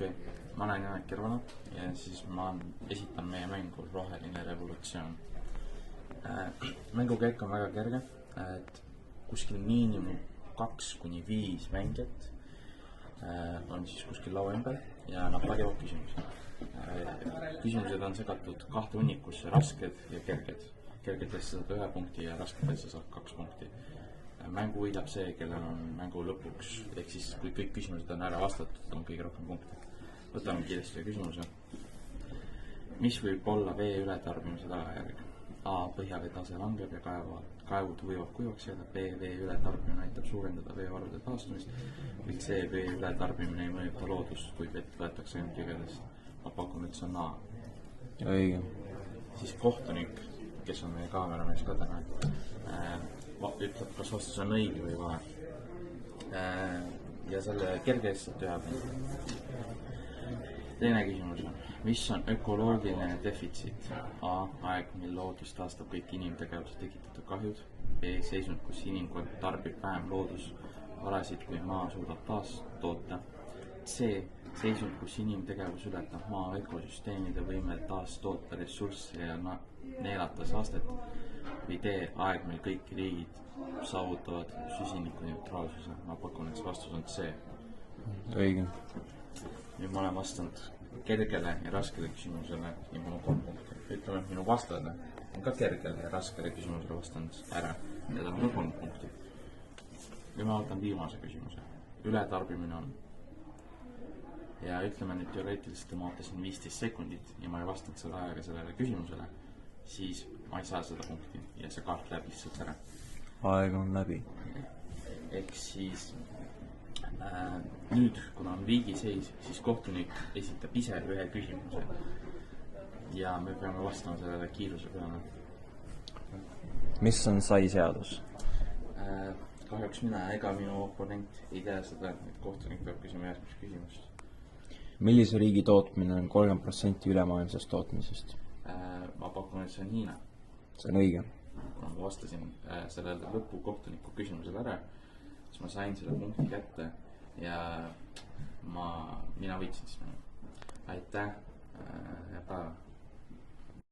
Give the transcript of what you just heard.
Okei, ma olen Janek Kirvana ja siis ma esitan meie mängu Roheline Revolutsioon. Mängu käik on väga kerge, et kuskil miinimum 2-5 mängijat on siis kuskil laua ümber ja nad pagivad küsimusi. Küsimused on segatud 2 hunnikusse, rasked ja kerged. Kergedesse saad 1 punkti ja raskedesse saad 2 punkti. Mängu võidab see, kellel on mängu lõpuks, ehk siis kui kõik küsimused on ära vastatud, on kõige rohkem punkte. Võtame kiiresti küsimuse. Mis võib olla vee ületarbimise tagajärg? A. Põhjavee tase langeb ja kaevud võivad kuivaks jääda. B. Vee ületarbimine aitab suurendada veevarude taastumist. Või C. Vee ületarbimine ei mõjuta loodust, kui vett võetakse ainult jõgedest. Ma pakun, et see on A. Õige. Siis kohtunik, kes on meie kaameramees ka täna, ütleb, kas vastus on õige või vale. Ja selle kerge eest saab teha. Teine küsimus on, mis on ökoloogiline defitsiit? A. Aeg, mil loodus taastab kõik inimtegevuse tekitatud kahjud. B. Seisund, kus inimkond tarbib vähem loodusvarasid, kui maa suudab taastoota. C. Seisund, kus inimtegevus ületab maa ökosüsteemide võimel taastoota ressursse ja neelata saastet. Või D. Aeg, mil kõik riigid saavutavad süsiniku neutraalsuse. Ma pakun, et see vastus on C. Õige. Nüüd ma olen vastanud kergele ja raskele küsimusele ja mul on 3 punkti. Ütleme, et minu vastajad on ka kergele ja raskele küsimusele vastanud ära. Need on 3 punkti. Ja ma võtan viimase küsimuse. Ületarbimine on. Ja ütleme nüüd teoreetiliselt, ma ootasin 15 sekundit ja ma ei vastanud selle ajaga sellele küsimusele, siis ma ei saa seda punkti ja see kaart läheb lihtsalt ära. Aeg on läbi. Ehk siis nüüd, kuna on viigiseis, siis kohtunik esitab ise 1 küsimuse ja me peame vastama sellele kiiruse peale. Mis on sai seadus? Kahjuks mina ega minu oponent ei tea seda, et kohtunik peab küsima järgmist küsimust. Millise riigi tootmine on 30% ülemaailmsest tootmisest? Ma pakun, et see on Hiina. See on õige. Kuna ma vastasin sellele lõpukohtuniku küsimusele ära, siis ma sain selle punkti kätte ja mina võitsin siis. Aitäh ja päeva!